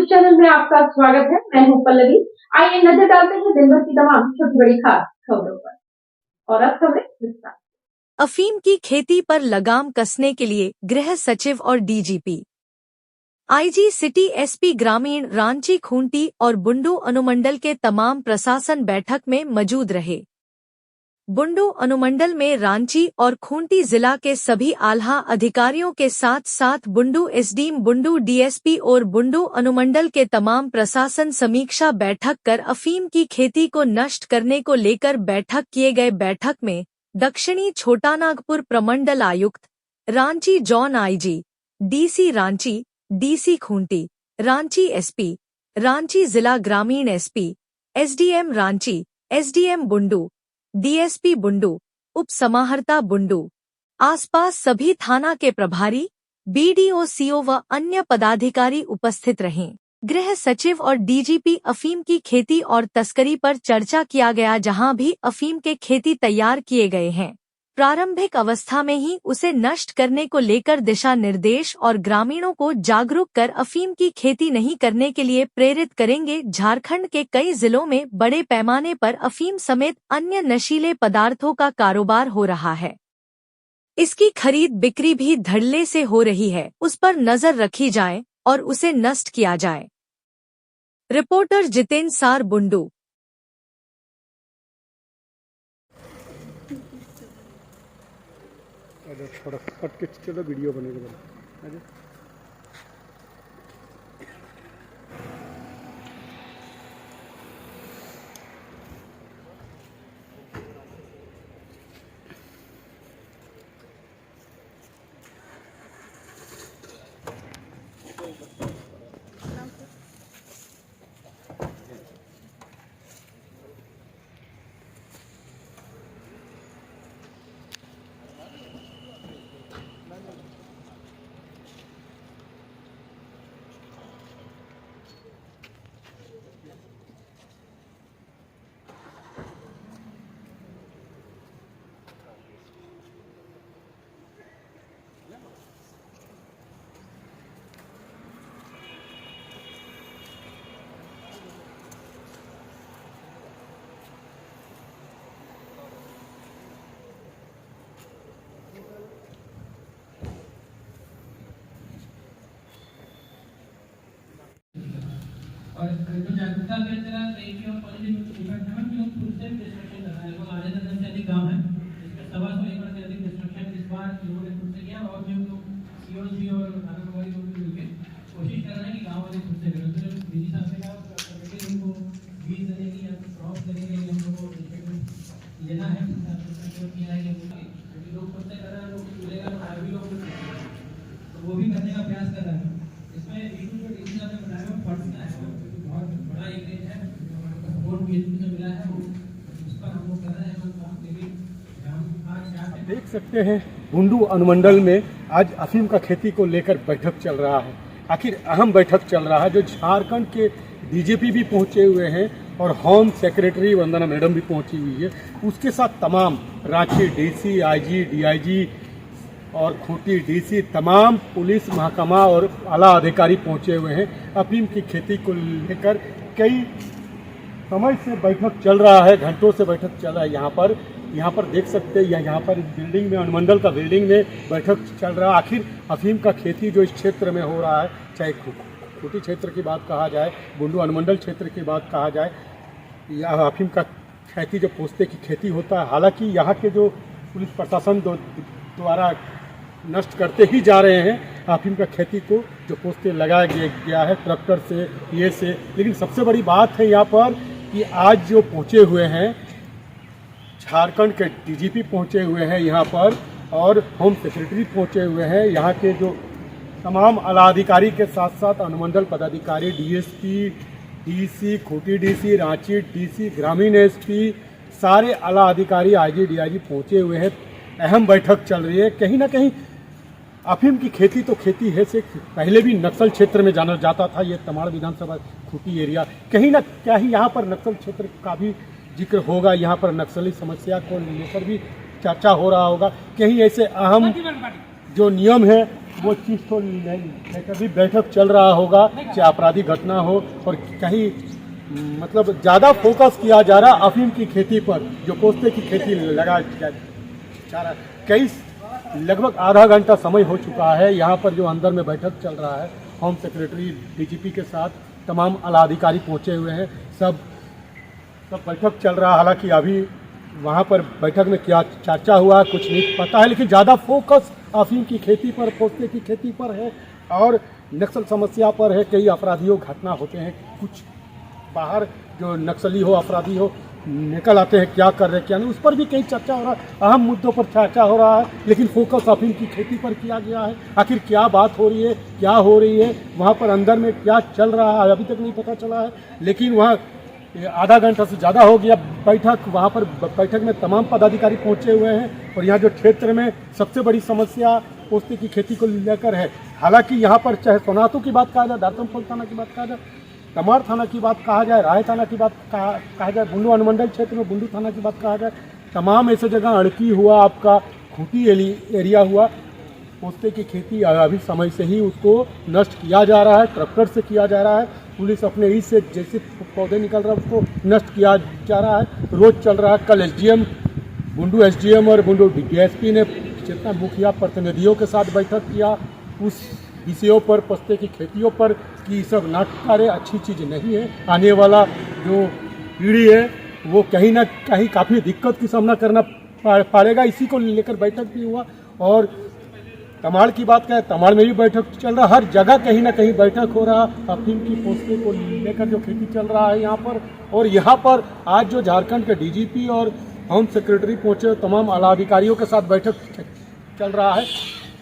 Channel में आपका स्वागत है। मैं हूं पल्लवी। आइए नजर डालते हैं दिन भर की तमाम छोटी बड़ी खास खबरों पर। और अब खबरें विस्तार। अफीम की खेती पर लगाम कसने के लिए गृह सचिव और डीजीपी, आईजी सिटी, एसपी ग्रामीण रांची, खूंटी और बुंडू अनुमंडल के तमाम प्रशासन बैठक में मौजूद रहे। बुंडू अनुमंडल में रांची और खूंटी जिला के सभी आला अधिकारियों के साथ साथ बुंडू एसडीएम, बुंडू डीएसपी और बुंडू अनुमंडल के तमाम प्रशासन समीक्षा बैठक कर अफीम की खेती को नष्ट करने को लेकर बैठक किए गए। बैठक में दक्षिणी छोटानागपुर प्रमंडल आयुक्त Ranchi, John IG, DC Ranchi, DC Khunti, Ranchi SP, Ranchi जिला ग्रामीण SP, SDM Ranchi, SDM Bundu, DSP Bundu, उप समाहर्ता बुंडू, आसपास सभी थाना के प्रभारी, बीडीओ, सीओ व अन्य पदाधिकारी उपस्थित रहे। गृह सचिव और डीजीपी अफीम की खेती और तस्करी पर चर्चा किया गया, जहां भी अफीम के खेती तैयार किए गए हैं, प्रारंभिक अवस्था में ही उसे नष्ट करने को लेकर दिशा निर्देश और ग्रामीणों को जागरूक कर अफीम की खेती नहीं करने के लिए प्रेरित करेंगे। झारखंड के कई जिलों में बड़े पैमाने पर अफीम समेत अन्य नशीले पदार्थों का कारोबार हो रहा है। इसकी खरीद बिक्री भी धड़ल्ले से हो रही है, उस पर नजर रखी जाए और उसे नष्ट किया जाए। रिपोर्टर जितेंद्र सार, बुंडू। थोड़ा कट के चलो, वीडियो बनेगा। और जो जागरूकता के अंतर्गत रेडियो और पॉजिटिव इवेंट है जो खुद से डिस्ट्रक्शन कर रहा है। वो आधे दर्जन से अधिक गांव है, इसमें 125 एकड़ से अधिक डिस्ट्रक्शन इस बार लोगों ने खुद से किया। और भी हम लोग सीओज भी और आंगनबाड़ी लोग भी मिलकर कोशिश कर रहे हैं कि गाँव वाले खुद से करें। तो डीजी साहब ने कहा कमेटी उनको बीज लगेगी या क्रॉप लगेगी, हम लोग को लेना है। किया है कि लोग खुद से कर रहे हैं, लोग मिलेगा तो और भी लोग तो वो भी करने का प्रयास कर रहे हैं। इसमें इशू जो डीजी साहब ने बताया वो फंड्स का है, बहुत बड़ा एरिया है, सपोर्ट भी से मिला है, उस पर हम लोग कर रहे हैं काम। देख सकते हैं बुंडू अनुमंडल में आज अफीम का खेती को लेकर बैठक चल रहा है। आखिर अहम बैठक चल रहा है, जो झारखंड के डीजीपी भी पहुंचे हुए हैं और होम सेक्रेटरी वंदना मैडम भी पहुंची हुई है। उसके साथ तमाम रांची डीसी, आईजी, डीआईजी और खूंटी डीसी, तमाम पुलिस महकमा और आला अधिकारी पहुंचे हुए हैं। अफीम की खेती को लेकर कई समय से बैठक चल रहा है, घंटों से बैठक चल रहा है। यहाँ पर देख सकते हैं, यहाँ पर बिल्डिंग में, अनुमंडल का बिल्डिंग में बैठक चल रहा है। आखिर अफीम का खेती जो इस क्षेत्र में हो रहा है, चाहे खूंटी क्षेत्र की बात कहा जाए, बुंडू अनुमंडल क्षेत्र की बात कहा जाए, या अफीम का खेती जो पोस्ते की खेती होता है, हालांकि यहाँ के जो पुलिस प्रशासन द्वारा नष्ट करते ही जा रहे हैं अफीम का खेती को, जो पोस्ते लगाया गया है ट्रैक्टर से, ये से। लेकिन सबसे बड़ी बात है यहाँ पर कि आज जो पहुँचे हुए हैं, झारखंड के डीजीपी पहुँचे हुए हैं यहाँ पर, और होम सेक्रेटरी पहुँचे हुए हैं। यहाँ के जो तमाम आला अधिकारी के साथ साथ अनुमंडल पदाधिकारी, DSP, DC, Khunti DC, Ranchi DC, ग्रामीण एसपी, सारे आला अधिकारी, आईजी, डीआईजी पहुँचे हुए हैं। अहम बैठक चल रही है। कहीं ना कहीं अफीम की खेती तो खेती है से पहले भी नक्सल क्षेत्र में जाना जाता था। ये तमाड़ विधानसभा खूंटी एरिया, कहीं ना कहीं यहाँ पर नक्सल क्षेत्र का भी जिक्र होगा। यहाँ पर नक्सली समस्या को लेकर भी चर्चा हो रहा होगा। कहीं ऐसे अहम जो नियम है वो चीज़ तो लेकर भी बैठक चल रहा होगा, चाहे आपराधिक घटना हो और कहीं मतलब ज़्यादा फोकस किया जा रहा अफीम की खेती पर, जो पोस्ते की खेती लगा जा रहा है। कई लगभग आधा घंटा समय हो चुका है। यहाँ पर जो अंदर में बैठक चल रहा है, होम सेक्रेटरी डीजीपी के साथ तमाम आला अधिकारी पहुँचे हुए हैं, सब बैठक चल रहा है। हालांकि अभी वहाँ पर बैठक में क्या चर्चा हुआ कुछ नहीं पता है, लेकिन ज़्यादा फोकस अफीम की खेती पर, पोस्ते की खेती पर है और नक्सल समस्या पर है। कई अपराधियों घटना होते हैं, कुछ बाहर जो नक्सली हो, अपराधी हो, निकल आते हैं, क्या कर रहे हैं क्या नहीं, उस पर भी कई चर्चा हो रहा है। अहम मुद्दों पर चर्चा हो रहा है, लेकिन फोकस अफीम की खेती पर किया गया है। आखिर क्या बात हो रही है, क्या हो रही है, वहाँ पर अंदर में क्या चल रहा है, अभी तक नहीं पता चला है। लेकिन वहाँ आधा घंटा से ज़्यादा हो गया बैठक, वहाँ पर बैठक में तमाम पदाधिकारी पहुँचे हुए हैं और यहाँ जो क्षेत्र में सबसे बड़ी समस्या पोस्ते की खेती को लेकर है। हालांकि यहाँ पर चाहे सोनातू की बात कहा जाए, दारतमफल थाना की बात कहा जाए, तमाड़ थाना की बात कहा जाए, राय थाना की बात कहा जाए, बुंडू अनुमंडल क्षेत्र में बुंडू थाना की बात कहा जाए, तमाम ऐसे जगह अड़की हुआ, आपका खूंटी एरिया हुआ, पोस्ते की खेती अभी समय से ही उसको नष्ट किया जा रहा है, ट्रैक्टर से किया जा रहा है। पुलिस अपने ही से जैसे पौधे निकल रहा है उसको नष्ट किया जा रहा है, रोज चल रहा है। कल एसडीएम, बुंडू एसडीएम और बुंडू डीएसपी ने जितना मुखिया प्रतिनिधियों के साथ बैठक किया उस विषयों पर, पोस्ते की खेतियों पर, कि सब नाटकारे अच्छी चीज़ नहीं है। आने वाला जो पीढ़ी है वो कहीं ना कहीं काफ़ी दिक्कत की सामना करना पड़ेगा। इसी को लेकर बैठक भी हुआ। और तमाड़ की बात करें, तमाड़ में भी बैठक चल रहा, हर जगह कहीं ना कहीं बैठक हो रहा अफीम की पोस्ते को लेकर जो खेती चल रहा है यहाँ पर। और यहाँ पर आज जो झारखंड के डीजीपी और होम सेक्रेटरी पहुँचे, तमाम आला अधिकारियों के साथ बैठक चल रहा है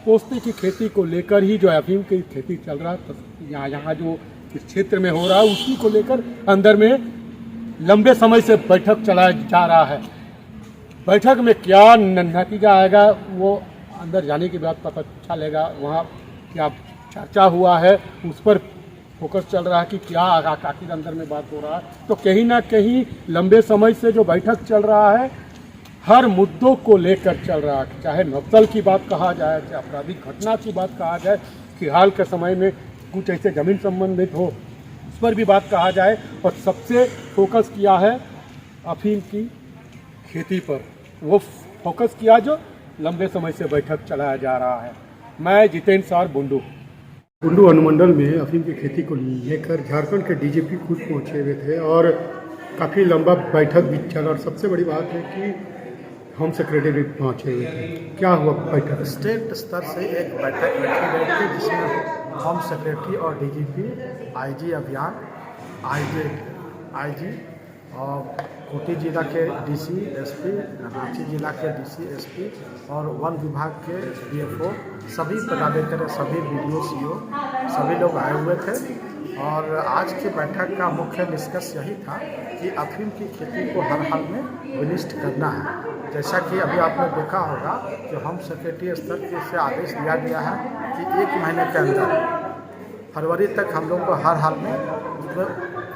पोस्ते की खेती को लेकर ही, जो अफीम की खेती चल रहा है तो यहाँ जो इस क्षेत्र में हो रहा है उसी को लेकर अंदर में लंबे समय से बैठक चलाया जा रहा है। बैठक में क्या नतीजा आएगा वो अंदर जाने के बाद पता चलेगा। वहाँ क्या चर्चा हुआ है उस पर फोकस चल रहा है कि क्या आखिर अंदर में बात हो रहा है। तो कहीं ना कहीं लंबे समय से जो बैठक चल रहा है हर मुद्दों को लेकर चल रहा है, चाहे नक्सल की बात कहा जाए, चाहे आपराधिक घटना की बात कहा जाए, कि हाल के समय में कुछ ऐसे ज़मीन संबंधित हो उस पर भी बात कहा जाए। और सबसे फोकस किया है अफीम की खेती पर, वो फोकस किया जो लंबे समय से बैठक चलाया जा रहा है। मैं जितेंद्र सार, बुंडू अनुमंडल में अफीम की खेती को लेकर झारखंड के डीजीपी खुद पहुंचे हुए थे और काफ़ी लंबा बैठक भी चला। और सबसे बड़ी बात है कि होम सेक्रेटरी पहुंचे हुए थे। क्या हुआ बैठक? स्टेट स्तर से एक बैठक रखी गई थी जिसमें होम सेक्रेटरी और डीजीपी, आईजी अभियान, आईजी और खूंटी जिला के डीसी एसपी, रांची जिला के डीसी एसपी और वन विभाग के डीएफओ, सभी पदाधिकारी, सभी बीडीओ सीओ, सभी लोग आए हुए थे। और आज की बैठक का मुख्य निष्कर्ष यही था कि अफीम की खेती को हर हाल में विनिष्ट करना है। जैसा कि अभी आपने देखा होगा कि होम सेक्रेटरी स्तर से आदेश दिया गया है कि 1 महीने के अंदर फरवरी तक हम लोग को हर हाल में उसको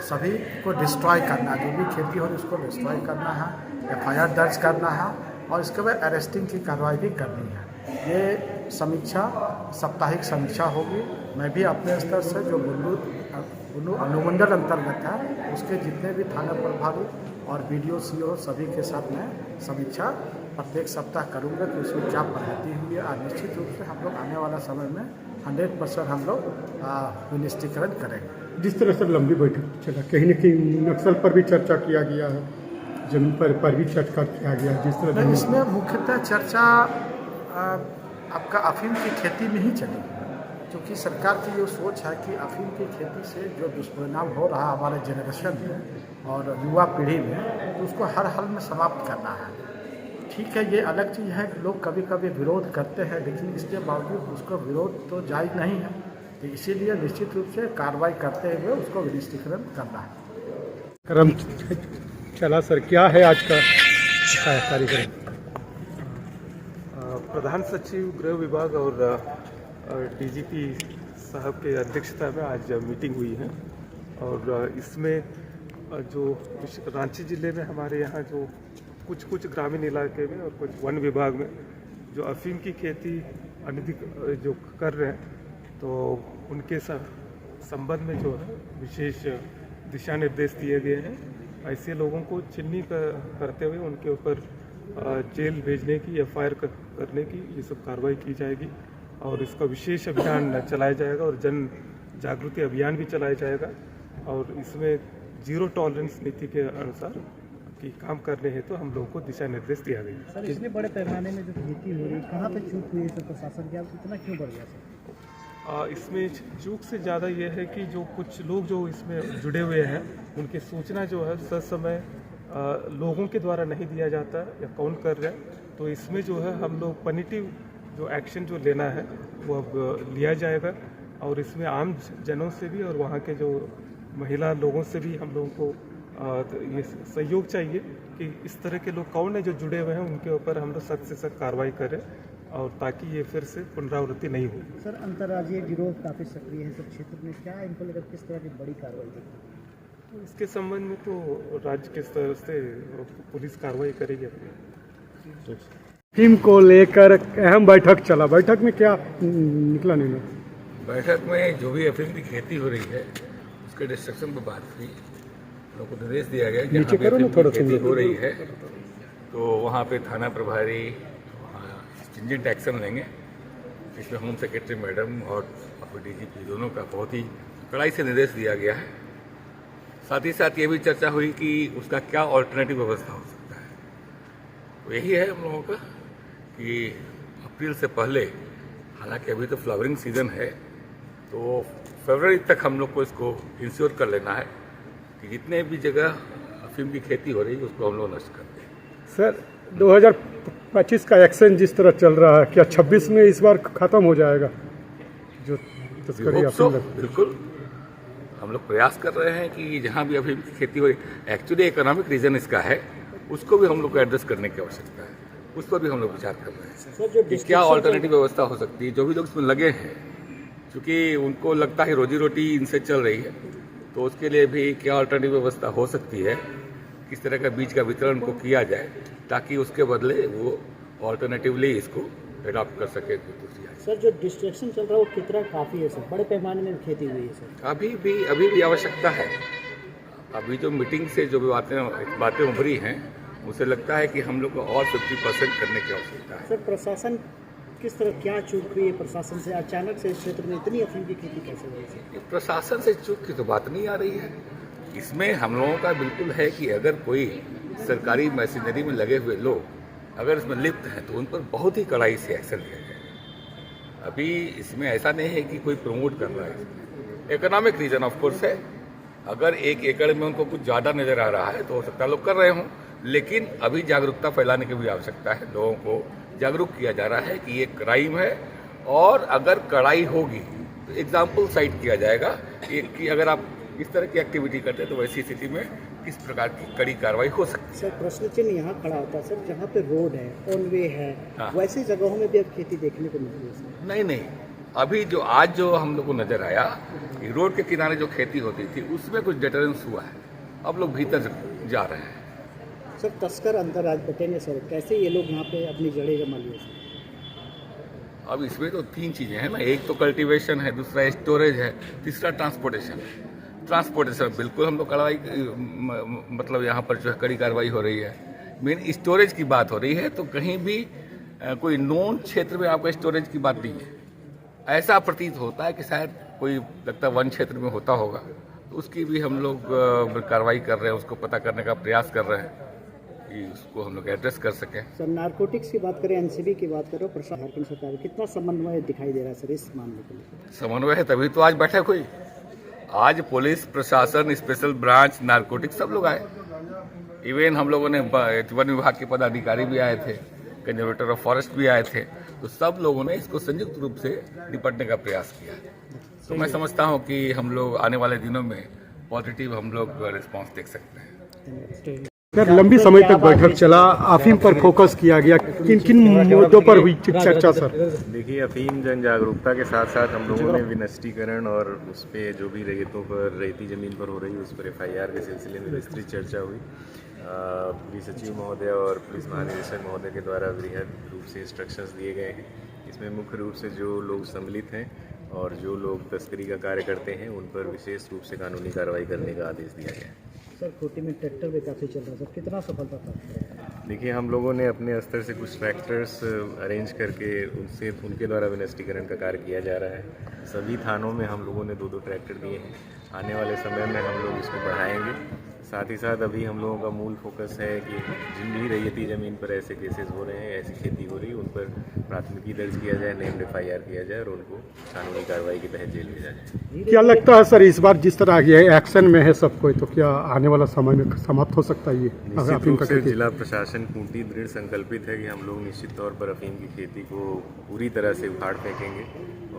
सभी को डिस्ट्रॉय करना है, जो भी खेती हो उसको डिस्ट्रॉय करना है, एफआईआर दर्ज करना है और इसके बाद अरेस्टिंग की कार्रवाई भी करनी है। ये समीक्षा साप्ताहिक समीक्षा होगी। मैं भी अपने स्तर से जो बुंडू अनुमंडल अंतर्गत है उसके जितने भी थाना प्रभारी और बीडीओ सीओ सभी के साथ मैं समीक्षा प्रत्येक सप्ताह करूंगा कि उसमें क्या प्रगति हुई है। और निश्चित रूप से हम लोग आने वाला समय में 100% हम लोग विनिष्टीकरण करेंगे। जिस तरह से लंबी बैठक चला, कहीं न कहीं नक्सल पर भी चर्चा किया गया है, जमीन पर भी चर्चा किया गया है। जिस तरह इसमें मुख्यतः चर्चा आपका अफीम की खेती में ही चली, क्योंकि सरकार की जो सोच है कि अफीम की खेती से जो दुष्परिणाम हो रहा है हमारे जनरेशन में और युवा पीढ़ी में, तो उसको हर हाल में समाप्त करना है। ठीक है, ये अलग चीज़ है कि लोग कभी कभी विरोध करते हैं, लेकिन इसके बावजूद उसको विरोध तो जायज़ नहीं है। तो इसीलिए निश्चित रूप से कार्रवाई करते हुए उसको विनिष्टीकरण करना है। क्रम चला सर, क्या है आज का कार्यक्रम? प्रधान सचिव गृह विभाग और डीजीपी साहब के अध्यक्षता में आज मीटिंग हुई है और इसमें जो रांची ज़िले में हमारे यहाँ जो कुछ ग्रामीण इलाके में और कुछ वन विभाग में जो अफीम की खेती अनधिक जो कर रहे हैं, तो उनके संबंध में जो है विशेष दिशा निर्देश दिए गए हैं। ऐसे लोगों को चिन्हित करते हुए उनके ऊपर जेल भेजने की, एफआईआर करने की ये सब कार्रवाई की जाएगी और इसका विशेष अभियान चलाया जाएगा और जन जागृति अभियान भी चलाया जाएगा और इसमें जीरो टॉलरेंस नीति के अनुसार कि काम करने हैं तो हम लोगों को दिशा निर्देश दिया गया। सर, इतने बड़े पैमाने में जो खेती हो रही है, कहाँ पे चूक हुई है सर प्रशासन की? आप इतना क्यों बढ़ गया सर? इसमें चूक से ज़्यादा यह है कि जो कुछ लोग जो इसमें जुड़े हुए हैं उनकी सूचना जो है ससमय लोगों के द्वारा नहीं दिया जाता या कौन कर रहा है, तो इसमें जो है हम लोग पनिटिव जो एक्शन जो लेना है वो अब लिया जाएगा और इसमें आम जनों से भी और वहाँ के जो महिला लोगों से भी हम लोगों को ये सहयोग चाहिए कि इस तरह के लोग कौन है जो जुड़े हुए हैं उनके ऊपर हम लोग सख्त से सख्त कार्रवाई करें और ताकि ये फिर से पुनरावृत्ति नहीं हो। सर, अंतर्राज्यीय गिरोह काफ़ी सक्रिय है सर क्षेत्र में, क्या इनको लेकर किस तरह की बड़ी कार्रवाई की? तो इसके संबंध में तो राज्य के स्तर से पुलिस कार्रवाई करेगी अपनी। अफीम को लेकर अहम बैठक चला, बैठक में क्या निकला निर्णय? बैठक में जो भी अफीम की खेती हो रही है उसके डिस्ट्रक्शन पर बात हुई। लोगों को निर्देश दिया गया कि जहाँ भी अफीम की खेती हो रही है तो वहाँ पे थाना प्रभारी स्ट्रिंजेंट एक्शन लेंगे। इसमें होम सेक्रेटरी मैडम और डीजीपी दोनों का बहुत ही कड़ाई से निर्देश दिया गया है। साथ ही साथ ये भी चर्चा हुई कि उसका क्या ऑल्टरनेटिव व्यवस्था हो सकता है। तो यही है हम लोगों का कि अप्रैल से पहले, हालांकि अभी तो फ्लावरिंग सीजन है, तो फरवरी तक हम लोग को इसको इंश्योर कर लेना है कि जितने भी जगह अफीम की खेती हो रही है उसको हम लोग नष्ट कर दें। सर, 2025 का एक्शन जिस तरह चल रहा है, क्या 26 में इस बार खत्म हो जाएगा जो तस्करी अफीम? बिल्कुल, हम लोग प्रयास कर रहे हैं कि जहाँ भी अफीम की खेती हो रही, एक्चुअली इकोनॉमिक रीजन इसका है, उसको भी हम लोग को एड्रेस करने की आवश्यकता है। उस पर भी हम लोग विचार कर रहे हैं कि क्या ऑल्टरनेटिव व्यवस्था हो सकती है। जो भी लोग इसमें लगे हैं, क्योंकि उनको लगता है रोजी रोटी इनसे चल रही है, तो उसके लिए भी क्या ऑल्टरनेटिव व्यवस्था हो सकती है, किस तरह का बीज का वितरण को किया जाए ताकि उसके बदले वो ऑल्टरनेटिवली इसको अडॉप्ट कर सके। सर, जो डिस्ट्रक्शन चल रहा है वो कितना काफ़ी है सर? बड़े पैमाने में खेती हुई है सर? अभी भी आवश्यकता है। अभी जो मीटिंग से जो भी बातें उभरी हैं, उसे लगता है कि हम लोग को और 50% करने की आवश्यकता है। सर, प्रशासन किस तरह क्या चूक हुई है प्रशासन से? अचानक से इस क्षेत्र में इतनी अफीम की खेती कैसे हुई है? प्रशासन से चूक की तो बात नहीं आ रही है। इसमें हम लोगों का बिल्कुल है कि अगर कोई सरकारी मशीनरी में लगे हुए लोग अगर इसमें लिप्त हैं तो उन पर बहुत ही कड़ाई से एक्शन लिया जाए। अभी इसमें ऐसा नहीं है कि कोई प्रमोट कर रहा है। इकोनॉमिक रीजन ऑफ कोर्स है। अगर 1 एकड़ में उनको कुछ ज़्यादा नज़र आ रहा है तो हो सकता है लोग कर रहे हों, लेकिन अभी जागरूकता फैलाने की भी आवश्यकता है। लोगों को जागरूक किया जा रहा है कि ये क्राइम है और अगर कड़ाई होगी तो एग्जाम्पल साइट किया जाएगा कि अगर आप इस तरह की एक्टिविटी करते हैं तो वैसी स्थिति में किस प्रकार की कड़ी कार्रवाई हो सकती है। सर, प्रश्न चिन्ह यहाँ खड़ा होता है सर, जहाँ पे रोड है, ऑन वे है, हाँ। वैसी जगहों में भी अब खेती देखने को मिल रही है सर? नहीं, अभी आज जो हम लोग को नजर आया कि रोड के किनारे जो खेती होती थी उसमें कुछ डिटरेंस हुआ है। अब लोग भीतर जा रहे हैं। सर, तस्कर अंतर्राज्य बटेंगे सर, कैसे ये लोग यहाँ पे अपनी जड़ें जमा लिए सर? अब इसमें तो 3 चीज़ें हैं ना, एक तो कल्टीवेशन है, दूसरा स्टोरेज है, तीसरा ट्रांसपोर्टेशन। ट्रांसपोर्टेशन बिल्कुल हम लोग कार्रवाई, मतलब यहाँ पर जो है कड़ी कार्रवाई हो रही है। मेन स्टोरेज की बात हो रही है तो कहीं भी कोई नोन क्षेत्र में आपका स्टोरेज की बात नहीं है। ऐसा प्रतीत होता है कि शायद कोई लगता है वन क्षेत्र में होता होगा, तो उसकी भी हम लोग कार्रवाई कर रहे हैं, उसको पता करने का प्रयास कर रहे हैं कि उसको हम लोग एड्रेस कर सकें। सर, नारकोटिक्स की बात करें, एनसीबी की बात करें, प्रशासन झारखंड सरकार कितना समन्वय दिखाई दे रहा है सर इस मामले को लेकर? समन्वय है तभी तो आज बैठक हुई। आज पुलिस प्रशासन, स्पेशल ब्रांच, नारकोटिक्स सब लोग आए। इवन हम लोगों ने वन विभाग के पदाधिकारी भी आए थे, कंजर्वेटर ऑफ फॉरेस्ट भी आए थे, तो सब लोगों ने इसको संयुक्त रूप से निपटने का प्रयास किया। तो मैं समझता हूँ कि हम लोग आने वाले दिनों में पॉजिटिव हम लोग रिस्पॉन्स देख सकते हैं। सर, लंबी समय तक बैठक चला, अफीम पर फोकस किया गया, किन किन मुद्दों पर हुई चर्चा सर? देखिए, अफीम जन जागरूकता के साथ साथ हम लोगों ने विनष्टीकरण और उस पर जो भी रेती ज़मीन पर हो रही है उस पर FIR के सिलसिले में विस्तृत चर्चा हुई। पुलिस सचिव महोदय और पुलिस महानिदेशक महोदय के द्वारा वृहद रूप से इंस्ट्रक्शंस दिए गए हैं इसमें मुख्य रूप से जो लोग सम्मिलित हैं और जो लोग तस्करी का कार्य करते हैं उन पर विशेष रूप से कानूनी कार्रवाई करने का आदेश दिया गया है। सर खूंटी में ट्रैक्टर भी काफ़ी चल रहा है सर, कितना सफलता था? देखिए, हम लोगों ने अपने स्तर से कुछ ट्रैक्टर्स अरेंज करके उनके द्वारा विनिष्टीकरण का कार्य किया जा रहा है। सभी थानों में हम लोगों ने 2-2 ट्रैक्टर दिए हैं। आने वाले समय में हम लोग इसको बढ़ाएंगे। साथ ही साथ अभी हम लोगों का मूल फोकस है कि जिन भी रैयती ज़मीन पर ऐसे केसेस हो रहे हैं, ऐसी खेती हो रही है, उन पर प्राथमिकी दर्ज किया जाए, नेम्ड FIR किया जाए और उनको कानूनी कार्रवाई के तहत जेल भेजा जाए। क्या लगता है सर, इस बार जिस तरह ये एक्शन में है सब कोई, तो क्या आने वाला समय में समाप्त हो सकता है ये निश्चित अफीम रूप का से खेती? जिला प्रशासन खूंटी दृढ़ संकल्पित है कि हम लोग निश्चित तौर पर अफीम की खेती को पूरी तरह से उखाड़ फेंकेंगे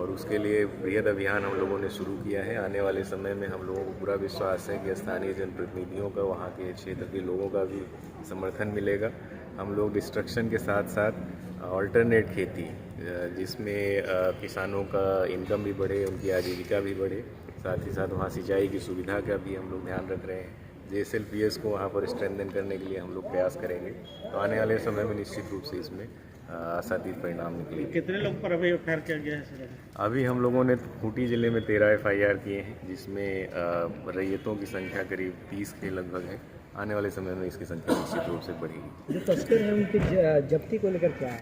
और उसके लिए बृहद अभियान हम लोगों ने शुरू किया है। आने वाले समय में हम लोगों को पूरा विश्वास है कि स्थानीय जनप्रतिनिधियों का, वहाँ के क्षेत्र के लोगों का भी समर्थन मिलेगा। हम लोग डिस्ट्रक्शन के साथ साथ ऑल्टरनेट खेती, जिसमें किसानों का इनकम भी बढ़े, उनकी आजीविका भी बढ़े, साथ ही साथ वहाँ सिंचाई की सुविधा का भी हम लोग ध्यान रख रहे हैं। JSLPS को वहाँ पर स्ट्रेंथन करने के लिए हम लोग प्रयास करेंगे। तो आने वाले समय में निश्चित रूप से इसमें आशातीत परिणाम निकले। कितने लोग पर अभी FIR किया गया है सर? अभी हम लोगों ने खूंटी जिले में 13 FIR किए हैं, जिसमें रैयतों की संख्या करीब 30 के लगभग है। आने वाले समय में इसकी संख्या निश्चित रूप से बढ़ेगी। जो तस्कर हैं उनकी जब्ती को लेकर क्या है?